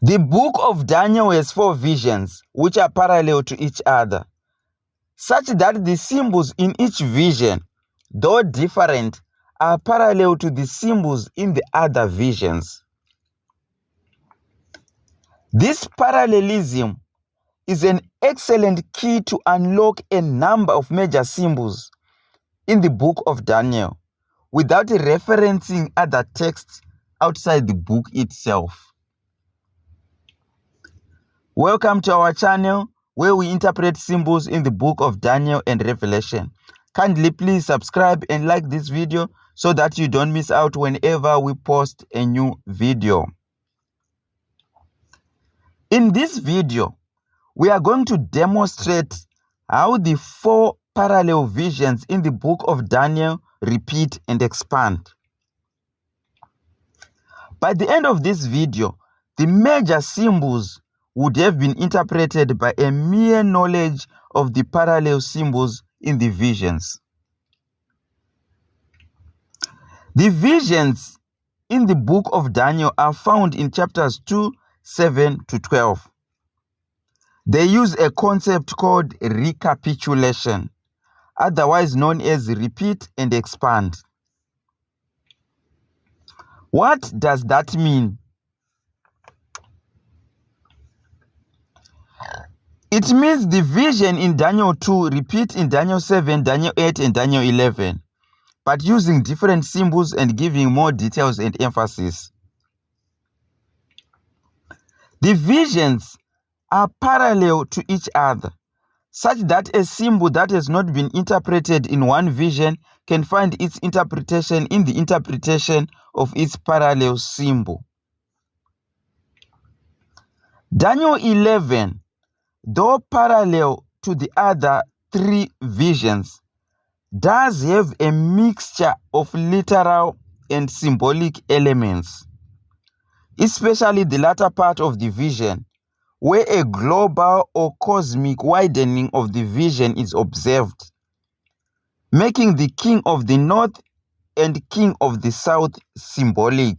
The book of Daniel has 4 visions which are parallel to each other, such that the symbols in each vision, though different, are parallel to the symbols in the other visions. This parallelism is an excellent key to unlock a number of major symbols in the book of Daniel without referencing other texts outside the book itself. Welcome to our channel where we interpret symbols in the book of Daniel and Revelation. Kindly please subscribe and like this video so that you don't miss out whenever we post a new video. In this video, we are going to demonstrate how the 4 parallel visions in the book of Daniel repeat and expand. By the end of this video, the major symbols would have been interpreted by a mere knowledge of the parallel symbols in the visions. The visions in the book of Daniel are found in chapters 2, 7 to 12. They use a concept called recapitulation, otherwise known as repeat and expand. What does that mean? It means the vision in Daniel 2 repeat in Daniel 7, Daniel 8, and Daniel 11, but using different symbols and giving more details and emphasis. The visions are parallel to each other, such that a symbol that has not been interpreted in one vision can find its interpretation in the interpretation of its parallel symbol. Daniel 11, though parallel to the other 3 visions, does have a mixture of literal and symbolic elements, especially the latter part of the vision, where a global or cosmic widening of the vision is observed, making the king of the north and king of the south symbolic.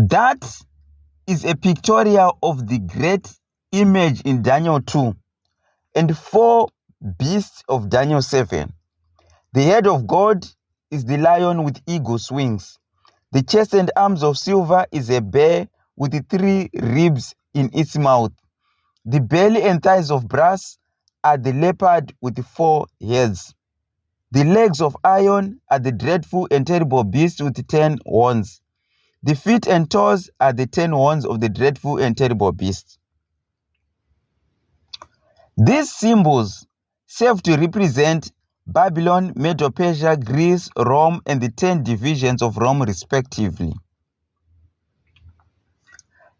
That is a pictorial of the great image in Daniel 2 and 4 beasts of Daniel 7. The head of God is the lion with eagle's wings. The chest and arms of silver is a bear with 3 ribs in its mouth. The belly and thighs of brass are the leopard with 4 heads. The legs of iron are the dreadful and terrible beast with 10 horns. The feet and toes are the 10 horns of the dreadful and terrible beast. These symbols serve to represent Babylon, Medo-Persia, Greece, Rome, and the 10 divisions of Rome respectively.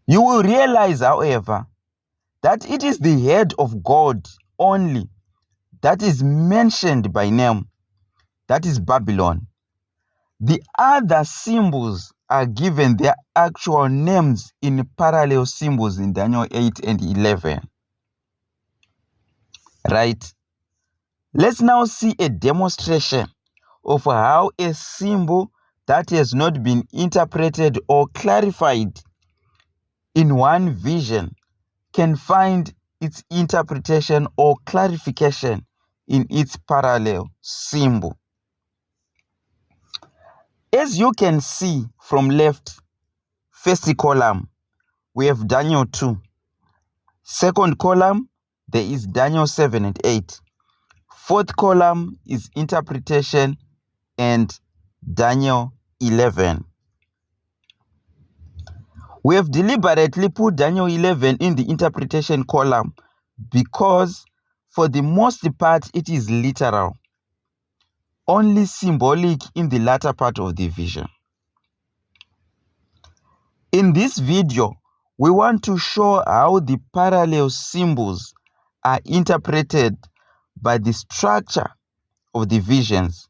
You will realize, however, that it is the head of God only that is mentioned by name, that is Babylon. The other symbols are given their actual names in parallel symbols in Daniel 8 and 11. Right? Let's now see a demonstration of how a symbol that has not been interpreted or clarified in one vision can find its interpretation or clarification in its parallel symbol. As you can see from left, first column, we have Daniel 2. Second column, there is Daniel 7 and 8. Fourth column is interpretation and Daniel 11. We have deliberately put Daniel 11 in the interpretation column because for the most part it is literal, only symbolic in the latter part of the vision. In this video, we want to show how the parallel symbols are interpreted by the structure of the visions,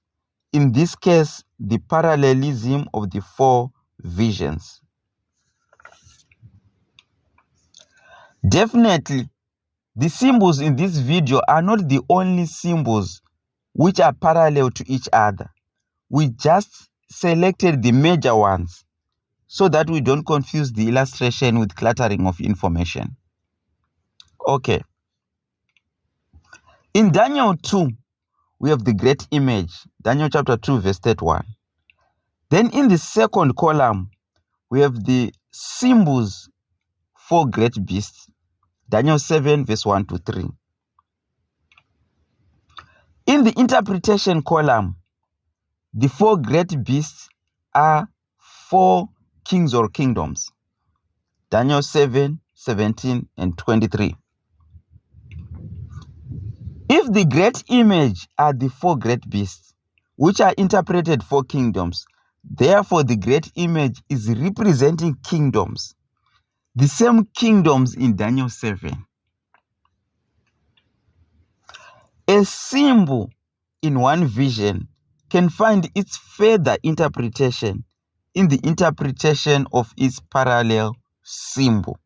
in this case, the parallelism of the 4 visions. Definitely, the symbols in this video are not the only symbols which are parallel to each other. We just selected the major ones so that we don't confuse the illustration with cluttering of information. Okay. In Daniel 2, we have the great image, Daniel chapter 2, verse 31. Then in the second column, we have the symbols for great beasts, Daniel 7, verse 1 to 3. In the interpretation column, the 4 great beasts are 4 kings or kingdoms, Daniel 7, 17, and 23. If the great image are the 4 great beasts, which are interpreted 4 kingdoms, therefore the great image is representing kingdoms, the same kingdoms in Daniel 7. A symbol in one vision can find its further interpretation in the interpretation of its parallel symbol.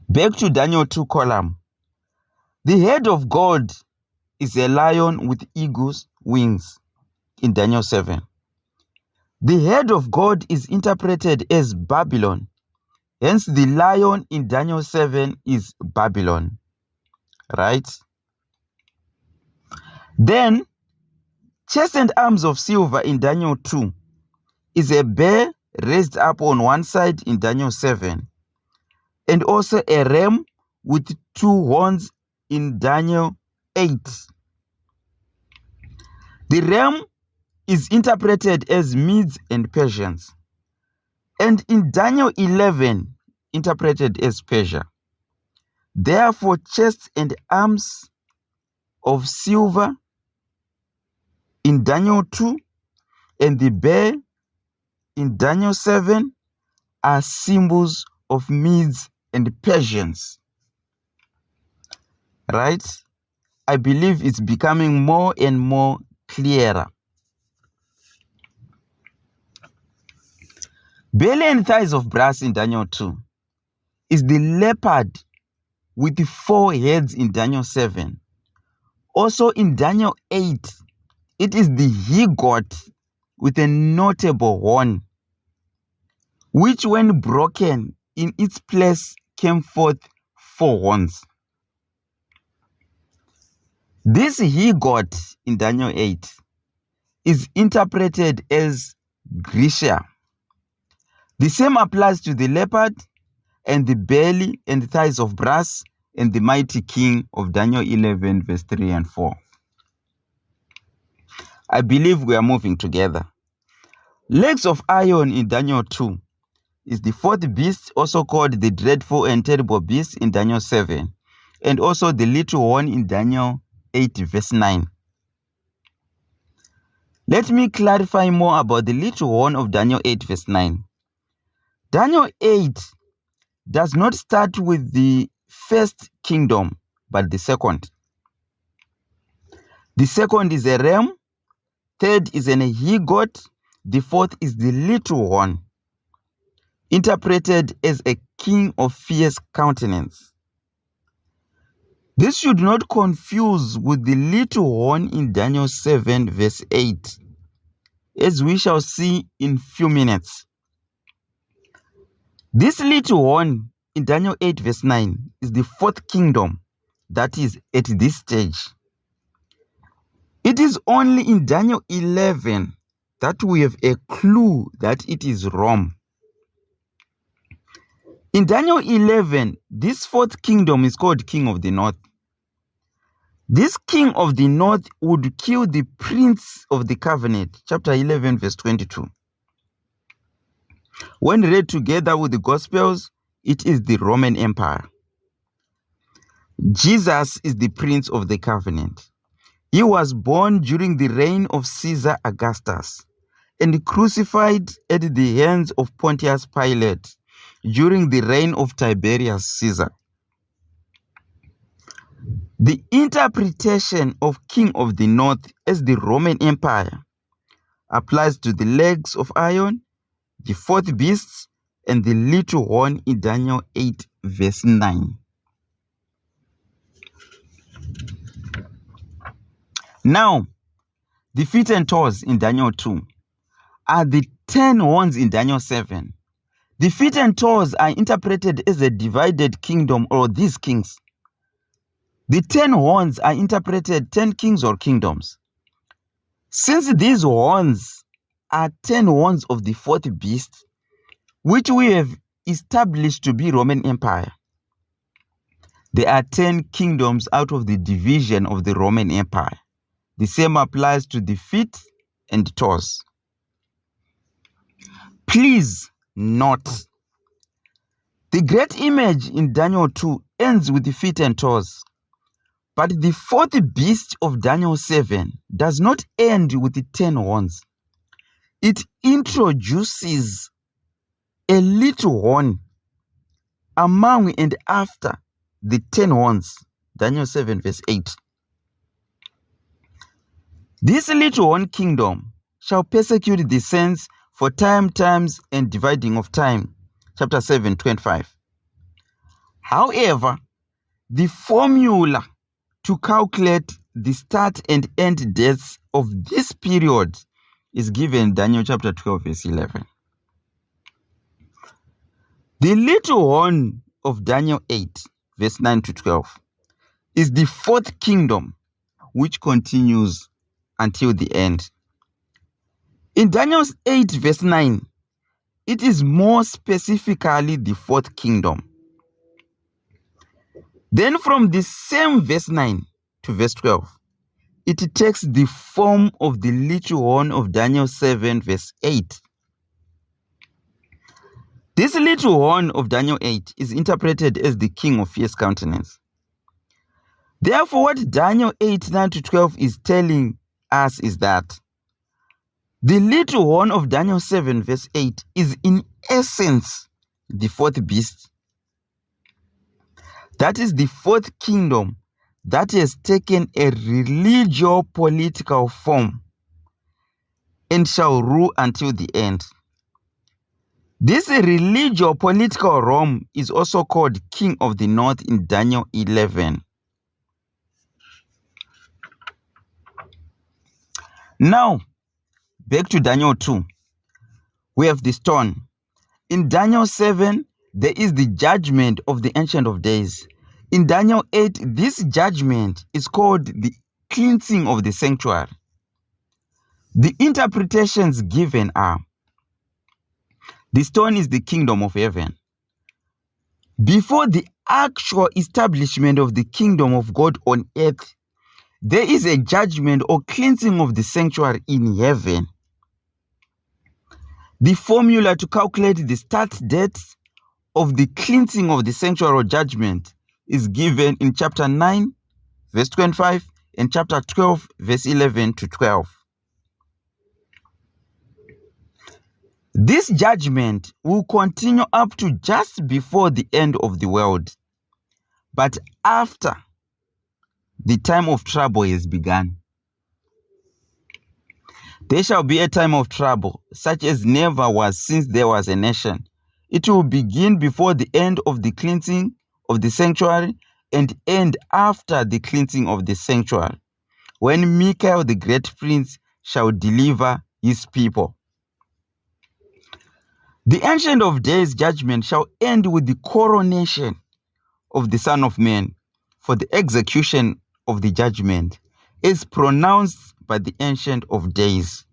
Back to Daniel 2 column. The head of God is a lion with eagle's wings in Daniel 7. The head of God is interpreted as Babylon. Hence, the lion in Daniel 7 is Babylon. Right? Then, chest and arms of silver in Daniel 2 is a bear raised up on one side in Daniel 7, and also a ram with 2 horns in Daniel 8. The ram is interpreted as Medes and Persians, and in Daniel 11, interpreted as Persia. Therefore, chest and arms of silver in Daniel 2 and the bear in Daniel 7 are symbols of Medes and Persians. Right? I believe it's becoming more and more clearer. Belly and thighs of brass in Daniel 2 is the leopard with the 4 heads in Daniel 7. Also in Daniel 8, it is the he-goat with a notable horn, which when broken in its place came forth 4 horns. This he-goat in Daniel 8 is interpreted as Grisha. The same applies to the leopard and the belly and thighs of brass and the mighty king of Daniel 11, verse 3 and 4. I believe we are moving together. Legs of iron in Daniel 2 is the 4th beast, also called the dreadful and terrible beast in Daniel 7, and also the little horn in Daniel 8, verse 9. Let me clarify more about the little horn of Daniel 8, verse 9. Daniel 8 does not start with the first kingdom, but the second. The second is a ram, third is an he-goat, the 4th is the little horn, interpreted as a king of fierce countenance. This should not confuse with the little horn in Daniel 7, verse 8, as we shall see in few minutes. This little horn in Daniel 8, verse 9 is the 4th kingdom that is at this stage. It is only in Daniel 11 that we have a clue that it is Rome. In Daniel 11, this 4th kingdom is called King of the North. This king of the north would kill the prince of the covenant, chapter 11, verse 22. When read together with the Gospels, it is the Roman Empire. Jesus is the prince of the covenant. He was born during the reign of Caesar Augustus and crucified at the hands of Pontius Pilate during the reign of Tiberius Caesar. The interpretation of King of the North as the Roman Empire applies to the legs of iron, the 4th beast, and the little horn in Daniel 8, verse 9. Now, the feet and toes in Daniel 2 are the 10 horns in Daniel 7. The feet and toes are interpreted as a divided kingdom or these kings. The 10 horns are interpreted 10 kings or kingdoms. Since these horns are 10 horns of the fourth beast, which we have established to be Roman Empire, there are 10 kingdoms out of the division of the Roman Empire. The same applies to the feet and toes. Please note, the great image in Daniel 2 ends with the feet and toes, but the fourth beast of Daniel 7 does not end with the 10 horns. It introduces a little horn among and after the 10 horns, Daniel 7 verse 8. This little horn kingdom shall persecute the saints for times, and dividing of time, chapter 7, 25. However, the formula to calculate the start and end dates of this period is given in Daniel chapter 12, verse 11. The little horn of Daniel 8, verse 9 to 12, is the fourth kingdom, which continues until the end. In Daniel 8, verse 9, it is more specifically the fourth kingdom. Then from the same verse 9 to verse 12, it takes the form of the little horn of Daniel 7, verse 8. This little horn of Daniel 8 is interpreted as the king of fierce countenance. Therefore, what Daniel 8, 9 to 12 is telling us is that the little horn of Daniel 7, verse 8 is in essence the fourth beast. That is the fourth kingdom that has taken a religio-political form and shall rule until the end. This religio-political Rome is also called King of the North in Daniel 11. Now, back to Daniel 2. We have the stone. In Daniel 7, there is the judgment of the Ancient of Days. In Daniel 8, this judgment is called the cleansing of the sanctuary. The interpretations given are: the stone is the kingdom of heaven. Before the actual establishment of the kingdom of God on earth, there is a judgment or cleansing of the sanctuary in heaven. The formula to calculate the start date of the cleansing of the sanctuary or judgment is given in chapter 9, verse 25, and chapter 12, verse 11 to 12. This judgment will continue up to just before the end of the world, but after the time of trouble has begun. There shall be a time of trouble, such as never was since there was a nation. It will begin before the end of the cleansing of the sanctuary and end after the cleansing of the sanctuary, when Michael the great prince shall deliver his people. The Ancient of Days judgment shall end with the coronation of the Son of Man for the execution of the judgment, as pronounced by the Ancient of Days.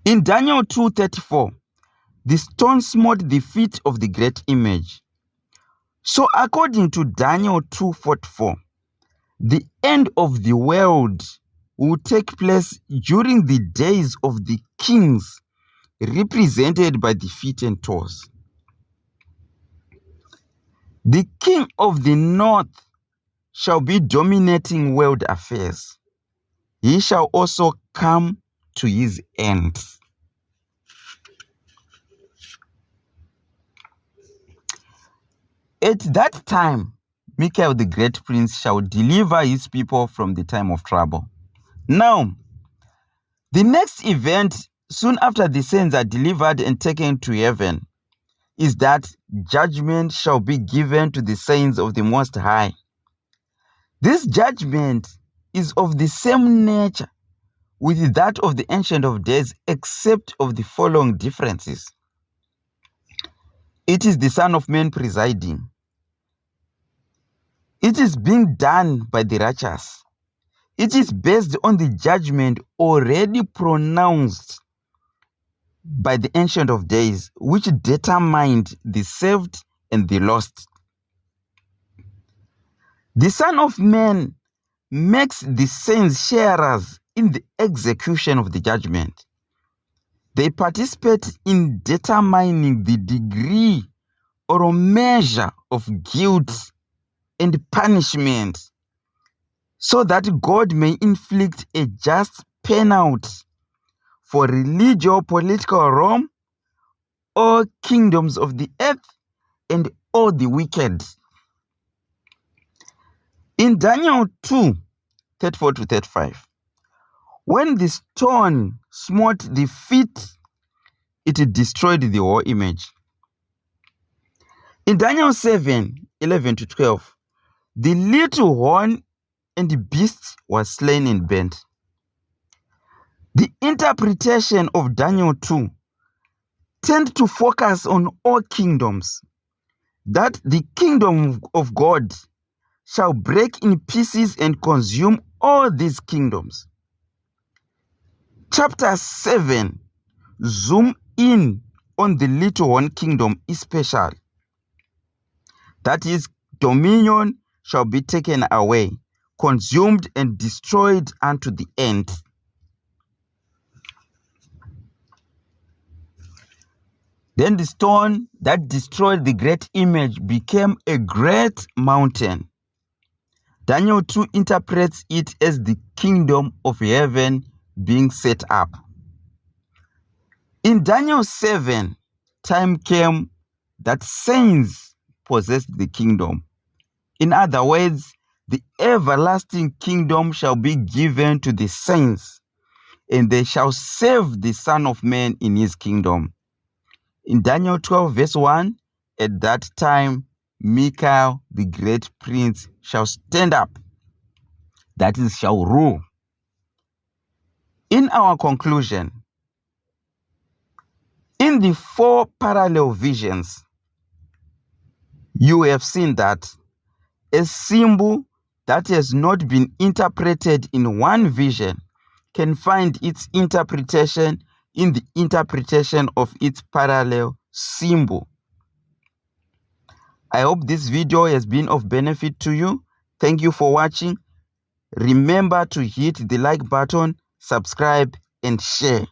In Daniel 2:34, the stone smote the feet of the great image. So according to Daniel 2:44, the end of the world will take place during the days of the kings, represented by the feet and toes. The king of the north shall be dominating world affairs. He shall also come to his end. At that time, Michael the great prince shall deliver his people from the time of trouble. Now, the next event, soon after the saints are delivered and taken to heaven, is that judgment shall be given to the saints of the Most High. This judgment is of the same nature with that of the Ancient of Days, except of the following differences. It is the Son of Man presiding. It is being done by the righteous. It is based on the judgment already pronounced by the Ancient of Days, which determined the saved and the lost. The Son of Man makes the saints sharers in the execution of the judgment. They participate in determining the degree or measure of guilt and punishment, so that God may inflict a just penalty for religio-political Rome, all kingdoms of the earth, and all the wicked. In Daniel 2:34-35, when the stone smote the feet, it destroyed the whole image. In Daniel 7:11-12, the little horn and the beast was slain and burnt. The interpretation of Daniel 2 tend to focus on all kingdoms, that the kingdom of God shall break in pieces and consume all these kingdoms. Chapter 7 zoom in on the little horn kingdom especially. That is, dominion shall be taken away, consumed and destroyed unto the end. Then the stone that destroyed the great image became a great mountain. Daniel 2 interprets it as the kingdom of heaven being set up. In Daniel 7, time came that saints possessed the kingdom. In other words, the everlasting kingdom shall be given to the saints, and they shall serve the Son of Man in his kingdom. In Daniel 12 verse 1, at that time, Michael, the great prince, shall stand up. That is, shall rule. In our conclusion, in the 4 parallel visions, you have seen that a symbol that has not been interpreted in one vision can find its interpretation in the interpretation of its parallel symbol. I hope this video has been of benefit to you. Thank you for watching. Remember to hit the like button, subscribe, and share.